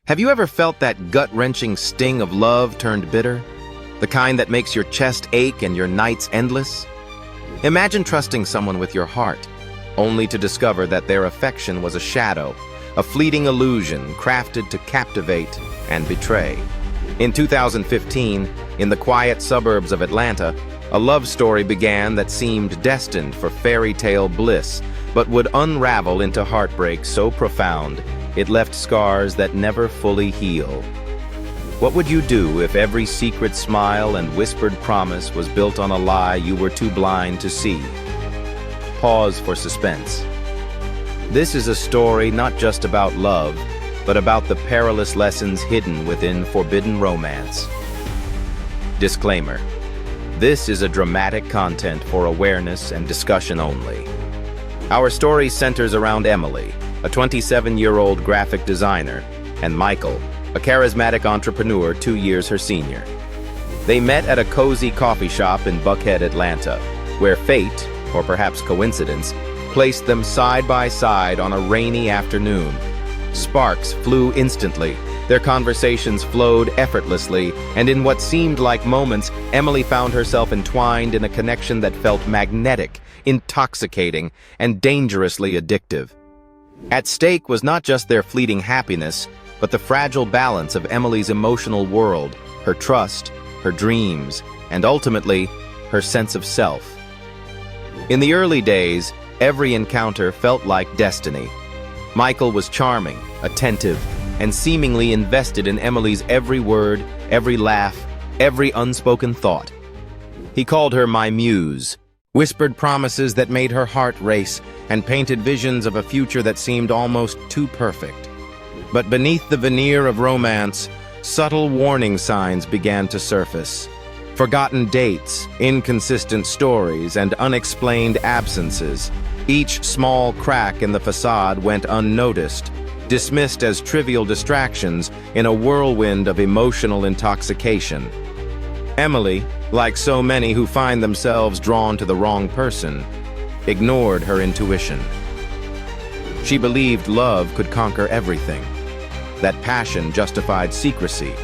Have you ever felt that gut-wrenching sting of love turned bitter? The kind that makes your chest ache and your nights endless? Imagine trusting someone with your heart, only to discover that their affection was a shadow, a fleeting illusion crafted to captivate and betray. In 2015, in the quiet suburbs of Atlanta, a love story began that seemed destined for fairy tale bliss, but would unravel into heartbreak so profound it left scars that never fully heal. What would you do if every secret smile and whispered promise was built on a lie you were too blind to see? Pause for suspense. This is a story not just about love, but about the perilous lessons hidden within forbidden romance. Disclaimer: this is a dramatic content for awareness and discussion only. Our story centers around Emily, a 27-year-old graphic designer, and Michael, a charismatic entrepreneur 2 years her senior. They met at a cozy coffee shop in Buckhead, Atlanta, where fate, or perhaps coincidence, placed them side by side on a rainy afternoon. Sparks flew instantly, their conversations flowed effortlessly, and in what seemed like moments, Emily found herself entwined in a connection that felt magnetic, intoxicating, and dangerously addictive. At stake was not just their fleeting happiness, but the fragile balance of Emily's emotional world, her trust, her dreams, and ultimately, her sense of self. In the early days, every encounter felt like destiny. Michael was charming, attentive, and seemingly invested in Emily's every word, every laugh, every unspoken thought. He called her my muse, whispered promises that made her heart race, and painted visions of a future that seemed almost too perfect. But beneath the veneer of romance, subtle warning signs began to surface. Forgotten dates, inconsistent stories, and unexplained absences. Each small crack in the facade went unnoticed, dismissed as trivial distractions in a whirlwind of emotional intoxication. Emily, like so many who find themselves drawn to the wrong person, ignored her intuition. She believed love could conquer everything, that passion justified secrecy,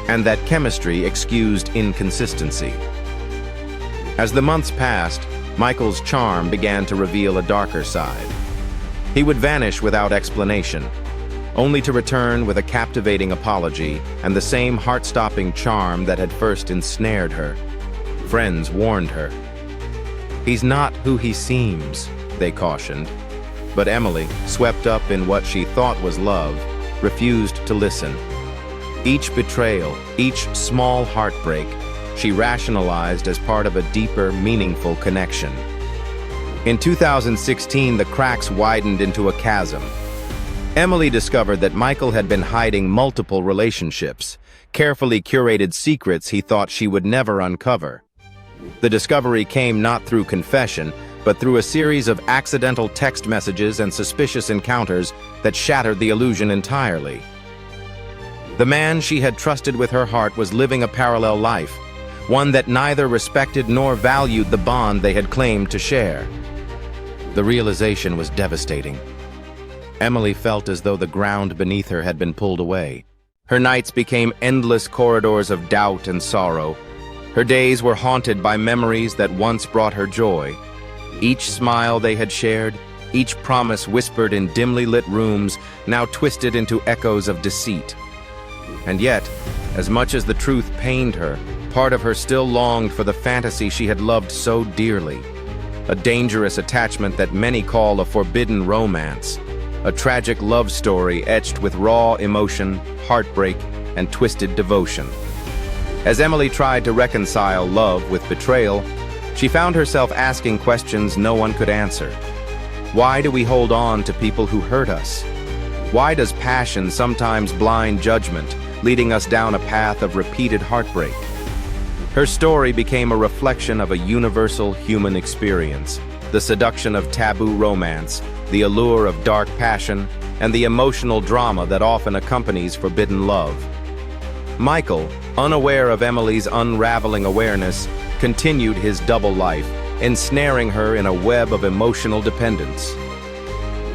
and that chemistry excused inconsistency. As the months passed, Michael's charm began to reveal a darker side. He would vanish without explanation, only to return with a captivating apology and the same heart-stopping charm that had first ensnared her. Friends warned her. "He's not who he seems," they cautioned. But Emily, swept up in what she thought was love, refused to listen. Each betrayal, each small heartbreak, she rationalized as part of a deeper, meaningful connection. In 2016, the cracks widened into a chasm. Emily discovered that Michael had been hiding multiple relationships, carefully curated secrets he thought she would never uncover. The discovery came not through confession, but through a series of accidental text messages and suspicious encounters that shattered the illusion entirely. The man she had trusted with her heart was living a parallel life, one that neither respected nor valued the bond they had claimed to share. The realization was devastating. Emily felt as though the ground beneath her had been pulled away. Her nights became endless corridors of doubt and sorrow. Her days were haunted by memories that once brought her joy. Each smile they had shared, each promise whispered in dimly lit rooms, now twisted into echoes of deceit. And yet, as much as the truth pained her, part of her still longed for the fantasy she had loved so dearly. A dangerous attachment that many call a forbidden romance. A tragic love story etched with raw emotion, heartbreak, and twisted devotion. As Emily tried to reconcile love with betrayal, she found herself asking questions no one could answer. Why do we hold on to people who hurt us? Why does passion sometimes blind judgment, leading us down a path of repeated heartbreak? Her story became a reflection of a universal human experience, the seduction of taboo romance, the allure of dark passion, and the emotional drama that often accompanies forbidden love. Michael, unaware of Emily's unraveling awareness, continued his double life, ensnaring her in a web of emotional dependence.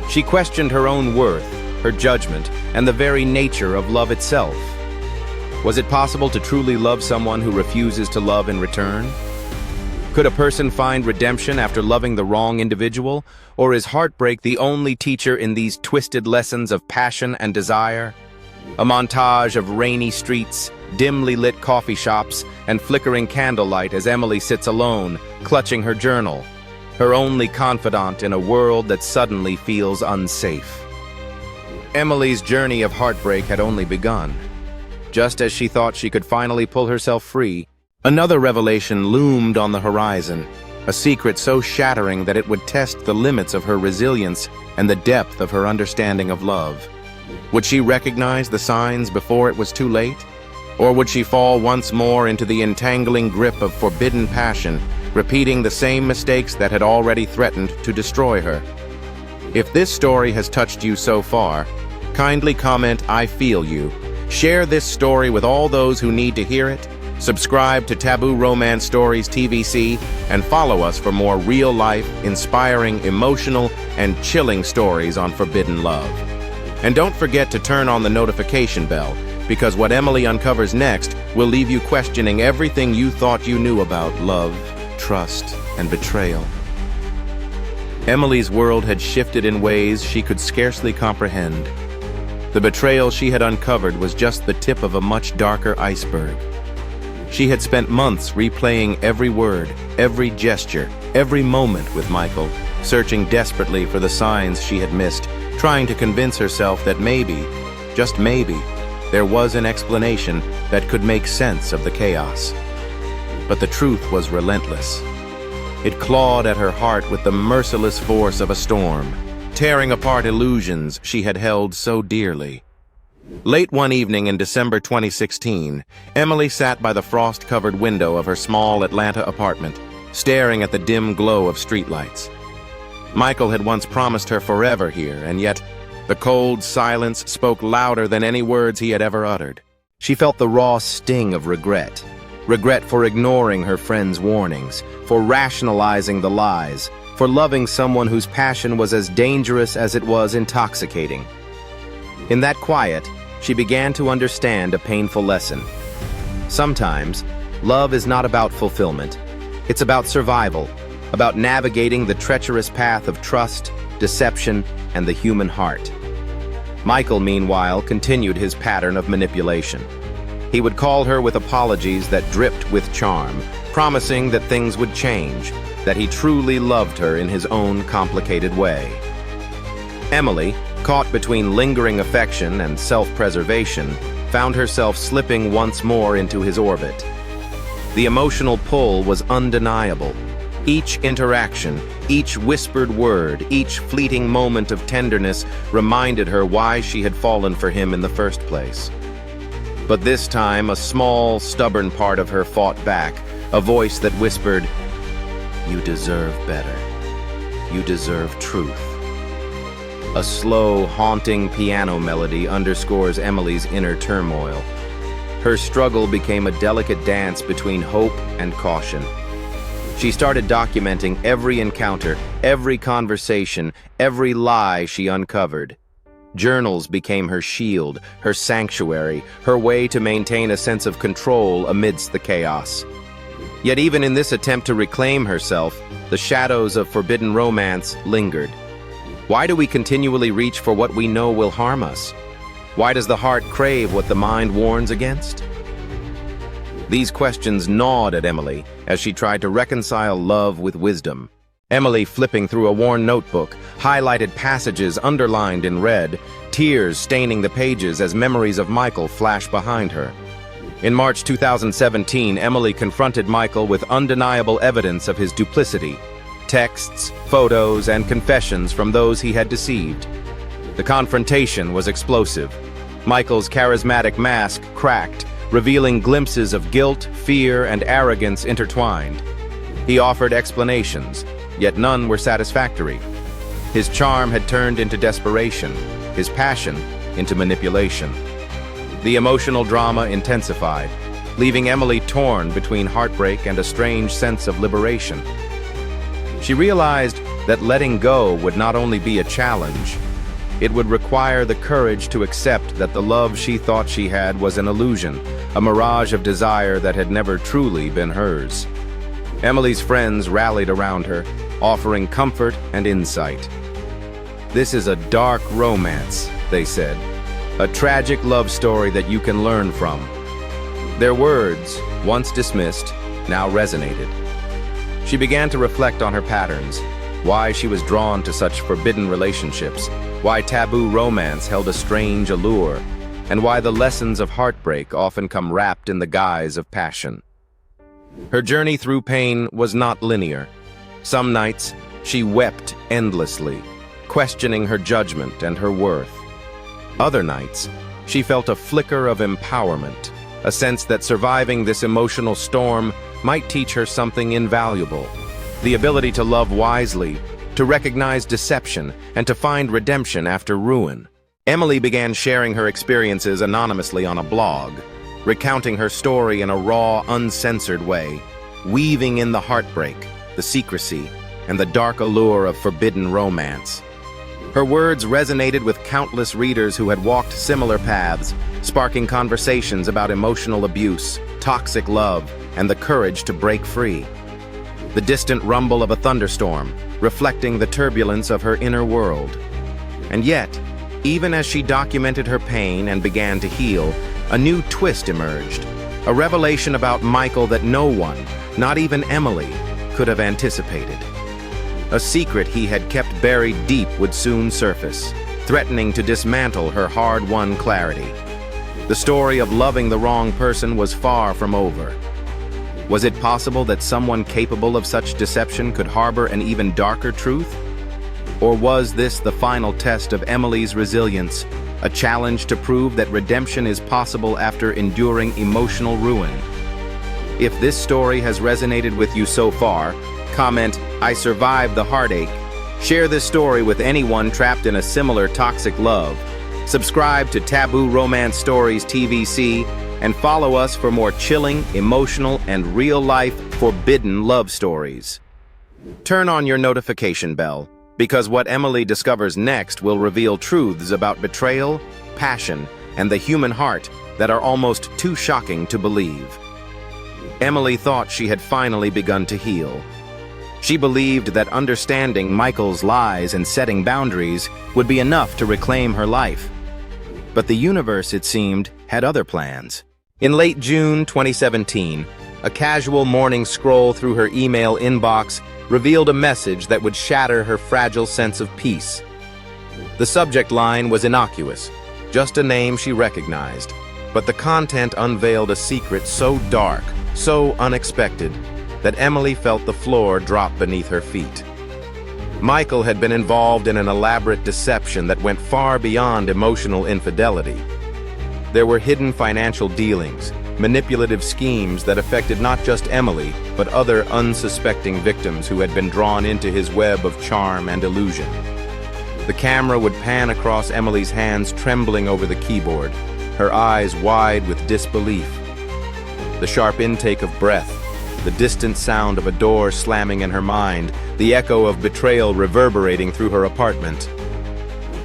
She questioned her own worth, her judgment, and the very nature of love itself. Was it possible to truly love someone who refuses to love in return? Could a person find redemption after loving the wrong individual, or is heartbreak the only teacher in these twisted lessons of passion and desire? A montage of rainy streets, dimly lit coffee shops, and flickering candlelight as Emily sits alone, clutching her journal, her only confidant in a world that suddenly feels unsafe. Emily's journey of heartbreak had only begun. Just as she thought she could finally pull herself free, another revelation loomed on the horizon, a secret so shattering that it would test the limits of her resilience and the depth of her understanding of love. Would she recognize the signs before it was too late? Or would she fall once more into the entangling grip of forbidden passion, repeating the same mistakes that had already threatened to destroy her? If this story has touched you so far, kindly comment "I feel you." Share this story with all those who need to hear it. Subscribe to Taboo Romance Stories TVc and follow us for more real-life, inspiring, emotional, and chilling stories on forbidden love. And don't forget to turn on the notification bell, because what Emily uncovers next will leave you questioning everything you thought you knew about love, trust, and betrayal. Emily's world had shifted in ways she could scarcely comprehend. The betrayal she had uncovered was just the tip of a much darker iceberg. She had spent months replaying every word, every gesture, every moment with Michael, searching desperately for the signs she had missed, trying to convince herself that maybe, just maybe, there was an explanation that could make sense of the chaos. But the truth was relentless. It clawed at her heart with the merciless force of a storm, tearing apart illusions she had held so dearly. Late one evening in December 2016, Emily sat by the frost-covered window of her small Atlanta apartment, staring at the dim glow of streetlights. Michael had once promised her forever here, and yet the cold silence spoke louder than any words he had ever uttered. She felt the raw sting of regret. Regret for ignoring her friend's warnings, for rationalizing the lies, for loving someone whose passion was as dangerous as it was intoxicating. In that quiet, she began to understand a painful lesson. Sometimes, love is not about fulfillment. It's about survival, about navigating the treacherous path of trust, deception, and the human heart. Michael, meanwhile, continued his pattern of manipulation. He would call her with apologies that dripped with charm, promising that things would change, that he truly loved her in his own complicated way. Emily, caught between lingering affection and self-preservation, found herself slipping once more into his orbit. The emotional pull was undeniable. Each interaction, each whispered word, each fleeting moment of tenderness reminded her why she had fallen for him in the first place. But this time, a small, stubborn part of her fought back, a voice that whispered, "You deserve better. You deserve truth." A slow, haunting piano melody underscores Emily's inner turmoil. Her struggle became a delicate dance between hope and caution. She started documenting every encounter, every conversation, every lie she uncovered. Journals became her shield, her sanctuary, her way to maintain a sense of control amidst the chaos. Yet even in this attempt to reclaim herself, the shadows of forbidden romance lingered. Why do we continually reach for what we know will harm us? Why does the heart crave what the mind warns against? These questions gnawed at Emily as she tried to reconcile love with wisdom. Emily, flipping through a worn notebook, highlighted passages underlined in red, tears staining the pages as memories of Michael flashed behind her. In March 2017, Emily confronted Michael with undeniable evidence of his duplicity. Texts, photos, and confessions from those he had deceived. The confrontation was explosive. Michael's charismatic mask cracked, revealing glimpses of guilt, fear, and arrogance intertwined. He offered explanations, yet none were satisfactory. His charm had turned into desperation, his passion into manipulation. The emotional drama intensified, leaving Emily torn between heartbreak and a strange sense of liberation. She realized that letting go would not only be a challenge, It would require the courage to accept that the love she thought she had was an illusion, a mirage of desire that had never truly been hers. Emily's friends rallied around her, offering comfort and insight. "This is a dark romance," they said, "a tragic love story that you can learn from." Their words, once dismissed, now resonated. She began to reflect on her patterns, why she was drawn to such forbidden relationships, why taboo romance held a strange allure, and why the lessons of heartbreak often come wrapped in the guise of passion. Her journey through pain was not linear. Some nights, she wept endlessly, questioning her judgment and her worth. Other nights, she felt a flicker of empowerment, a sense that surviving this emotional storm might teach her something invaluable: the ability to love wisely, to recognize deception, and to find redemption after ruin. Emily began sharing her experiences anonymously on a blog, recounting her story in a raw, uncensored way, weaving in the heartbreak, the secrecy, and the dark allure of forbidden romance. Her words resonated with countless readers who had walked similar paths, sparking conversations about emotional abuse, toxic love, and the courage to break free. The distant rumble of a thunderstorm, reflecting the turbulence of her inner world. And yet, even as she documented her pain and began to heal, a new twist emerged, a revelation about Michael that no one, not even Emily, could have anticipated. A secret he had kept buried deep would soon surface, threatening to dismantle her hard-won clarity. The story of loving the wrong person was far from over. Was it possible that someone capable of such deception could harbor an even darker truth? Or was this the final test of Emily's resilience, a challenge to prove that redemption is possible after enduring emotional ruin? If this story has resonated with you so far, comment, "I survived the heartache." Share this story with anyone trapped in a similar toxic love. Subscribe to Taboo Romance Stories TVc and follow us for more chilling, emotional, and real-life forbidden love stories. Turn on your notification bell, because what Emily discovers next will reveal truths about betrayal, passion, and the human heart that are almost too shocking to believe. Emily thought she had finally begun to heal. She believed that understanding Michael's lies and setting boundaries would be enough to reclaim her life. But the universe, it seemed, had other plans. In late June 2017, a casual morning scroll through her email inbox revealed a message that would shatter her fragile sense of peace. The subject line was innocuous, just a name she recognized, but the content unveiled a secret so dark, so unexpected, that Emily felt the floor drop beneath her feet. Michael had been involved in an elaborate deception that went far beyond emotional infidelity. There were hidden financial dealings, manipulative schemes that affected not just Emily, but other unsuspecting victims who had been drawn into his web of charm and illusion. The camera would pan across Emily's hands trembling over the keyboard, her eyes wide with disbelief. The sharp intake of breath, the distant sound of a door slamming in her mind, the echo of betrayal reverberating through her apartment.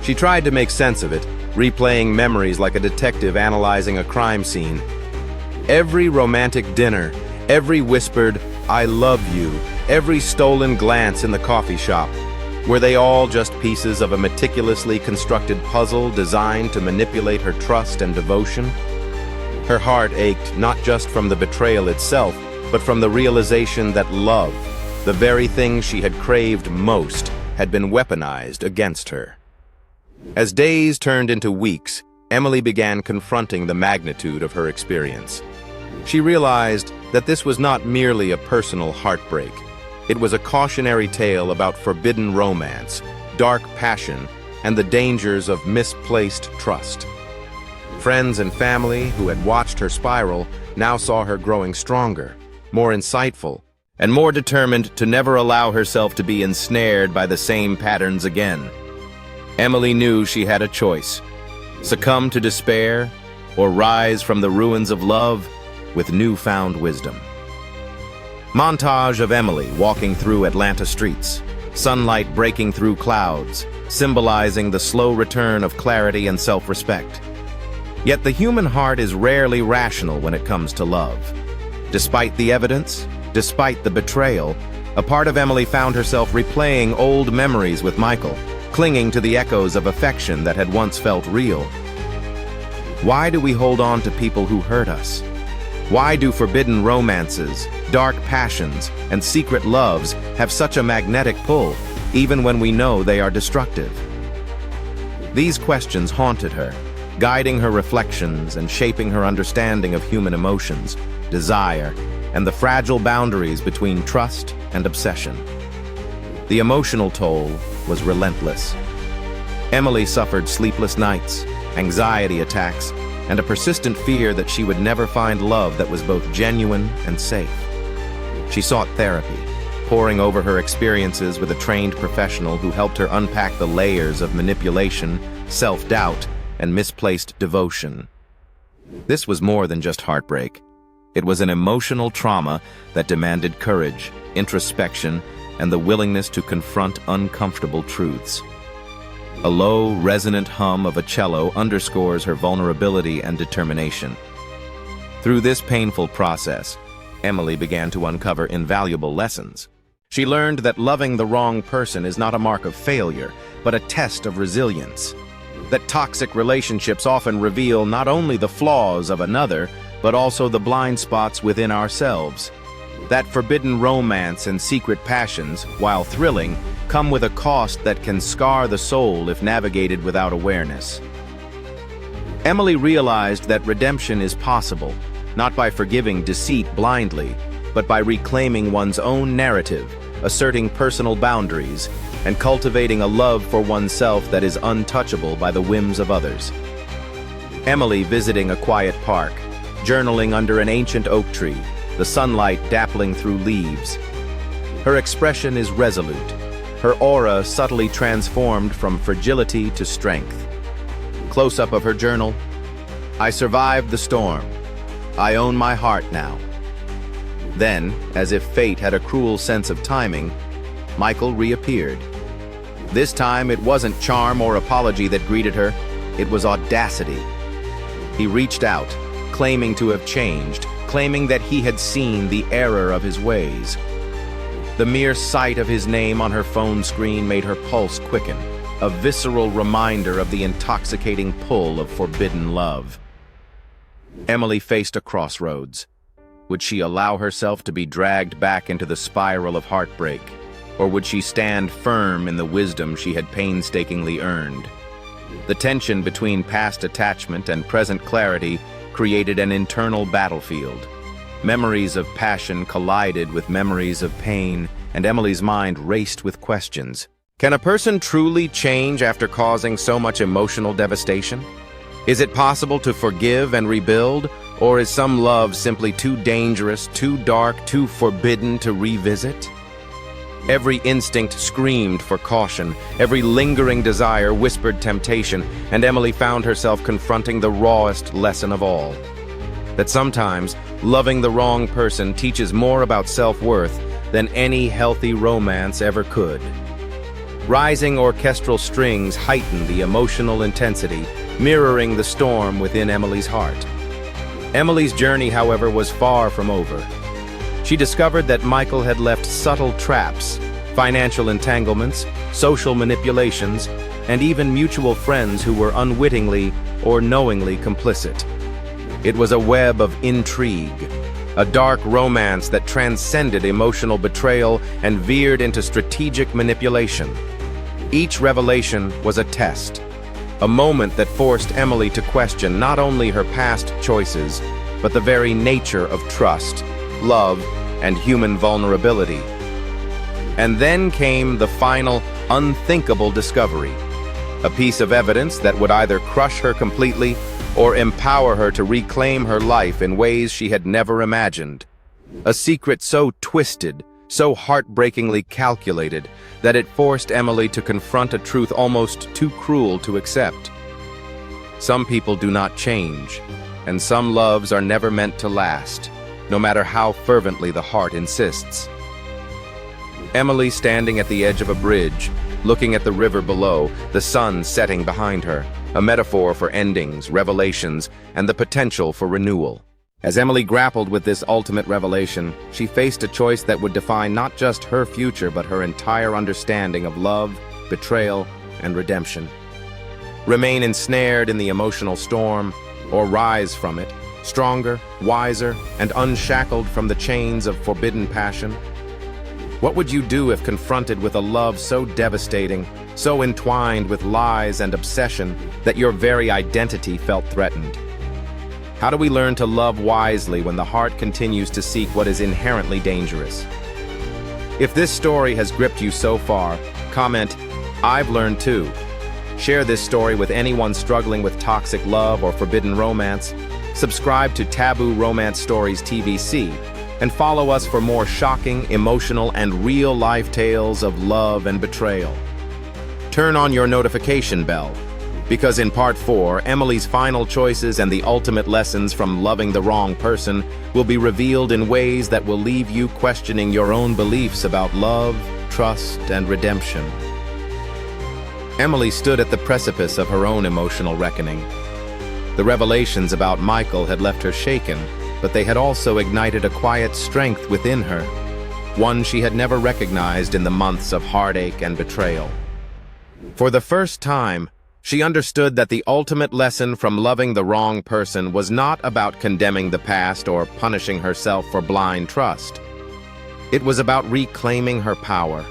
She tried to make sense of it, replaying memories like a detective analyzing a crime scene. Every romantic dinner, every whispered, "I love you," every stolen glance in the coffee shop. Were they all just pieces of a meticulously constructed puzzle designed to manipulate her trust and devotion? Her heart ached not just from the betrayal itself, but from the realization that love, the very thing she had craved most, had been weaponized against her. As days turned into weeks, Emily began confronting the magnitude of her experience. She realized that this was not merely a personal heartbreak. It was a cautionary tale about forbidden romance, dark passion, and the dangers of misplaced trust. Friends and family who had watched her spiral now saw her growing stronger, more insightful, and more determined to never allow herself to be ensnared by the same patterns again. Emily knew she had a choice: succumb to despair or rise from the ruins of love with newfound wisdom. Montage of Emily walking through Atlanta streets, sunlight breaking through clouds, symbolizing the slow return of clarity and self-respect. Yet the human heart is rarely rational when it comes to love. Despite the evidence, despite the betrayal, a part of Emily found herself replaying old memories with Michael, clinging to the echoes of affection that had once felt real. Why do we hold on to people who hurt us? Why do forbidden romances, dark passions, and secret loves have such a magnetic pull, even when we know they are destructive? These questions haunted her, guiding her reflections and shaping her understanding of human emotions, desire, and the fragile boundaries between trust and obsession. The emotional toll was relentless. Emily suffered sleepless nights, anxiety attacks, and a persistent fear that she would never find love that was both genuine and safe. She sought therapy, poring over her experiences with a trained professional who helped her unpack the layers of manipulation, self-doubt, and misplaced devotion. This was more than just heartbreak. It was an emotional trauma that demanded courage, introspection, and the willingness to confront uncomfortable truths. A low, resonant hum of a cello underscores her vulnerability and determination. Through this painful process, Emily began to uncover invaluable lessons. She learned that loving the wrong person is not a mark of failure, but a test of resilience. That toxic relationships often reveal not only the flaws of another, but also the blind spots within ourselves. That forbidden romance and secret passions, while thrilling, come with a cost that can scar the soul if navigated without awareness. Emily realized that redemption is possible, not by forgiving deceit blindly, but by reclaiming one's own narrative, asserting personal boundaries, and cultivating a love for oneself that is untouchable by the whims of others. Emily visiting a quiet park, journaling under an ancient oak tree, the sunlight dappling through leaves. Her expression is resolute, her aura subtly transformed from fragility to strength. Close-up of her journal: "I survived the storm. I own my heart now." Then, as if fate had a cruel sense of timing, Michael reappeared. This time, it wasn't charm or apology that greeted her, it was audacity. He reached out, claiming to have changed, claiming that he had seen the error of his ways. The mere sight of his name on her phone screen made her pulse quicken, a visceral reminder of the intoxicating pull of forbidden love. Emily faced a crossroads. Would she allow herself to be dragged back into the spiral of heartbreak, or would she stand firm in the wisdom she had painstakingly earned? The tension between past attachment and present clarity created an internal battlefield. Memories of passion collided with memories of pain, and Emily's mind raced with questions. Can a person truly change after causing so much emotional devastation? Is it possible to forgive and rebuild, or is some love simply too dangerous, too dark, too forbidden to revisit? Every instinct screamed for caution, every lingering desire whispered temptation, and Emily found herself confronting the rawest lesson of all. That sometimes, loving the wrong person teaches more about self-worth than any healthy romance ever could. Rising orchestral strings heightened the emotional intensity, mirroring the storm within Emily's heart. Emily's journey, however, was far from over. She discovered that Michael had left subtle traps, financial entanglements, social manipulations, and even mutual friends who were unwittingly or knowingly complicit. It was a web of intrigue, a dark romance that transcended emotional betrayal and veered into strategic manipulation. Each revelation was a test, a moment that forced Emily to question not only her past choices, but the very nature of trust, love, and human vulnerability. And then came the final, unthinkable discovery, a piece of evidence that would either crush her completely or empower her to reclaim her life in ways she had never imagined. A secret so twisted, so heartbreakingly calculated, that it forced Emily to confront a truth almost too cruel to accept. Some people do not change, and some loves are never meant to last, no matter how fervently the heart insists. Emily, standing at the edge of a bridge, looking at the river below, the sun setting behind her, a metaphor for endings, revelations, and the potential for renewal. As Emily grappled with this ultimate revelation, she faced a choice that would define not just her future but her entire understanding of love, betrayal, and redemption. Remain ensnared in the emotional storm, or rise from it, stronger, wiser, and unshackled from the chains of forbidden passion? What would you do if confronted with a love so devastating, so entwined with lies and obsession that your very identity felt threatened? How do we learn to love wisely when the heart continues to seek what is inherently dangerous? If this story has gripped you so far, comment, "I've learned too." Share this story with anyone struggling with toxic love or forbidden romance. Subscribe to Taboo Romance Stories TVc, and follow us for more shocking, emotional, and real-life tales of love and betrayal. Turn on your notification bell, because in Part 4, Emily's final choices and the ultimate lessons from loving the wrong person will be revealed in ways that will leave you questioning your own beliefs about love, trust, and redemption. Emily stood at the precipice of her own emotional reckoning. The revelations about Michael had left her shaken, but they had also ignited a quiet strength within her, one she had never recognized in the months of heartache and betrayal. For the first time, she understood that the ultimate lesson from loving the wrong person was not about condemning the past or punishing herself for blind trust. It was about reclaiming her power,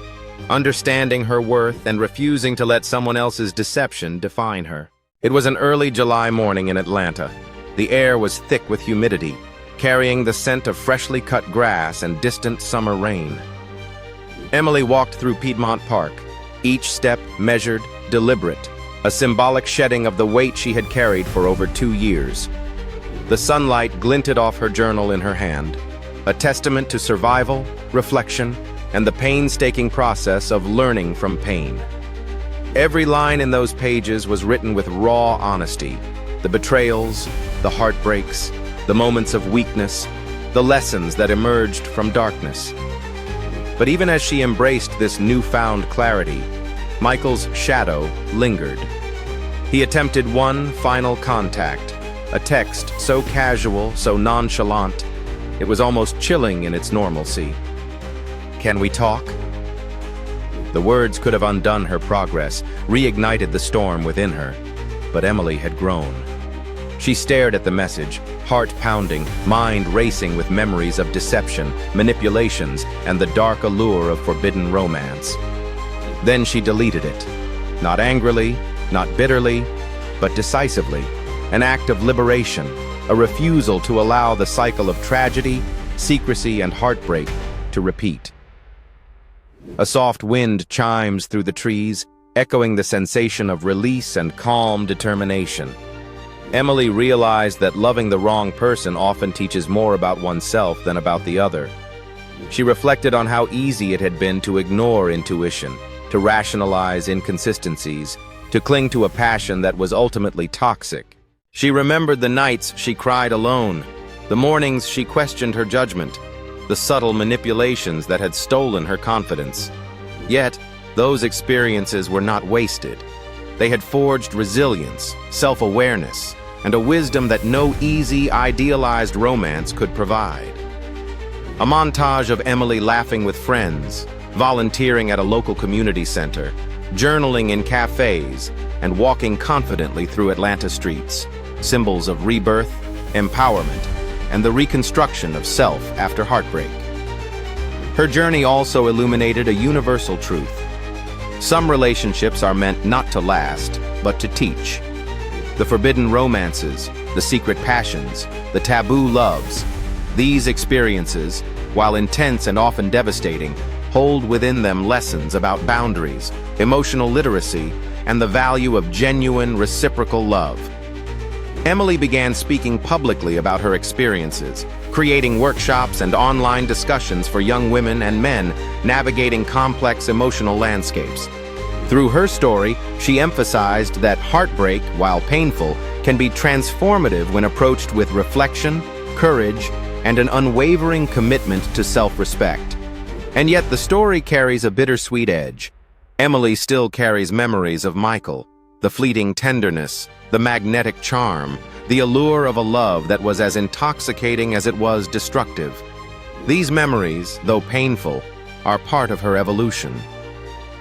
understanding her worth, and refusing to let someone else's deception define her. It was an early July morning in Atlanta. The air was thick with humidity, carrying the scent of freshly cut grass and distant summer rain. Emily walked through Piedmont Park, each step measured, deliberate, a symbolic shedding of the weight she had carried for over 2 years. The sunlight glinted off her journal in her hand, a testament to survival, reflection, and the painstaking process of learning from pain. Every line in those pages was written with raw honesty: the betrayals, the heartbreaks, the moments of weakness, the lessons that emerged from darkness. But even as she embraced this newfound clarity, Michael's shadow lingered. He attempted one final contact, a text so casual, so nonchalant, it was almost chilling in its normalcy. "Can we talk?" The words could have undone her progress, reignited the storm within her, but Emily had grown. She stared at the message, heart pounding, mind racing with memories of deception, manipulations, and the dark allure of forbidden romance. Then she deleted it. Not angrily, not bitterly, but decisively. An act of liberation, a refusal to allow the cycle of tragedy, secrecy, and heartbreak to repeat. A soft wind chimes through the trees, echoing the sensation of release and calm determination. Emily realized that loving the wrong person often teaches more about oneself than about the other. She reflected on how easy it had been to ignore intuition, to rationalize inconsistencies, to cling to a passion that was ultimately toxic. She remembered the nights she cried alone, the mornings she questioned her judgment, the subtle manipulations that had stolen her confidence. Yet, those experiences were not wasted. They had forged resilience, self-awareness, and a wisdom that no easy, idealized romance could provide. A montage of Emily laughing with friends, volunteering at a local community center, journaling in cafes, and walking confidently through Atlanta streets, symbols of rebirth, empowerment, and the reconstruction of self after heartbreak. Her journey also illuminated a universal truth. Some relationships are meant not to last, but to teach. The forbidden romances, the secret passions, the taboo loves, these experiences, while intense and often devastating, hold within them lessons about boundaries, emotional literacy, and the value of genuine, reciprocal love. Emily began speaking publicly about her experiences, creating workshops and online discussions for young women and men navigating complex emotional landscapes. Through her story, she emphasized that heartbreak, while painful, can be transformative when approached with reflection, courage, and an unwavering commitment to self-respect. And yet the story carries a bittersweet edge. Emily still carries memories of Michael, the fleeting tenderness, the magnetic charm, the allure of a love that was as intoxicating as it was destructive. These memories, though painful, are part of her evolution.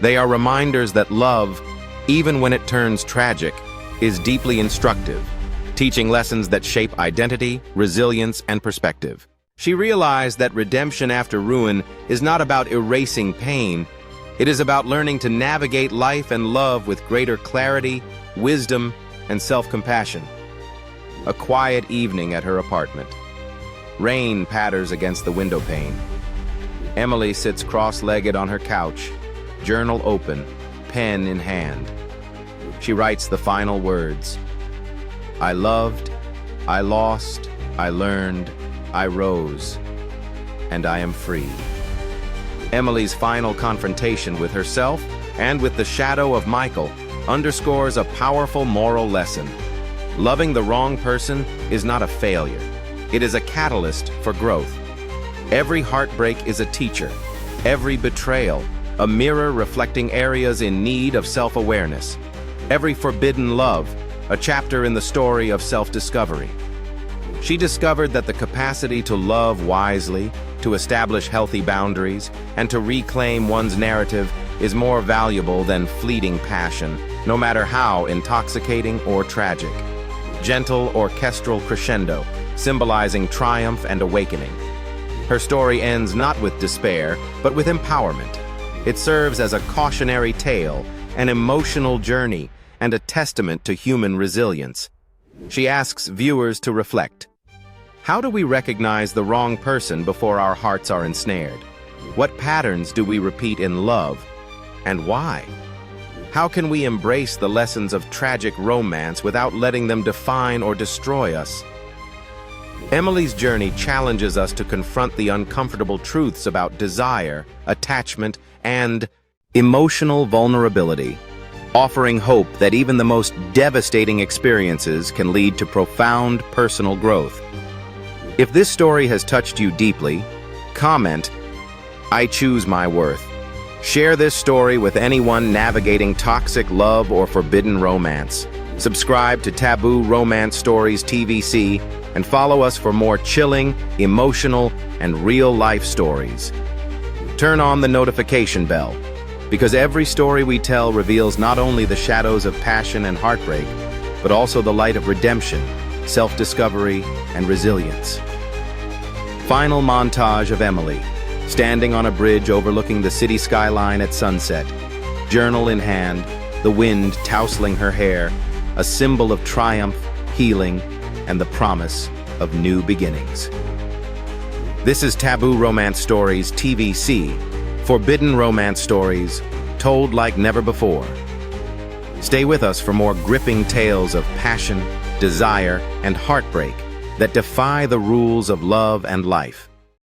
They are reminders that love, even when it turns tragic, is deeply instructive, teaching lessons that shape identity, resilience, and perspective. She realized that redemption after ruin is not about erasing pain. It is about learning to navigate life and love with greater clarity, wisdom, and self-compassion. A quiet evening at her apartment. Rain patters against the window pane. Emily sits cross-legged on her couch, journal open, pen in hand. She writes the final words. I loved, I lost, I learned, I rose, and I am free. Emily's final confrontation with herself and with the shadow of Michael underscores a powerful moral lesson. Loving the wrong person is not a failure. It is a catalyst for growth. Every heartbreak is a teacher. Every betrayal, a mirror reflecting areas in need of self-awareness. Every forbidden love, a chapter in the story of self-discovery. She discovered that the capacity to love wisely, to establish healthy boundaries, and to reclaim one's narrative is more valuable than fleeting passion, no matter how intoxicating or tragic. Gentle orchestral crescendo, symbolizing triumph and awakening. Her story ends not with despair, but with empowerment. It serves as a cautionary tale, an emotional journey, and a testament to human resilience. She asks viewers to reflect. How do we recognize the wrong person before our hearts are ensnared? What patterns do we repeat in love, and why? How can we embrace the lessons of tragic romance without letting them define or destroy us? Emily's journey challenges us to confront the uncomfortable truths about desire, attachment, and emotional vulnerability, offering hope that even the most devastating experiences can lead to profound personal growth. If this story has touched you deeply, comment, I choose my worth. Share this story with anyone navigating toxic love or forbidden romance. Subscribe to Taboo Romance Stories TVc and follow us for more chilling, emotional, and real-life stories. Turn on the notification bell, because every story we tell reveals not only the shadows of passion and heartbreak, but also the light of redemption, self-discovery, and resilience. Final montage of Emily, standing on a bridge overlooking the city skyline at sunset, journal in hand, the wind tousling her hair, a symbol of triumph, healing, and the promise of new beginnings. This is Taboo Romance Stories TVc, forbidden romance stories told like never before. Stay with us for more gripping tales of passion, desire, and heartbreak that defy the rules of love and life.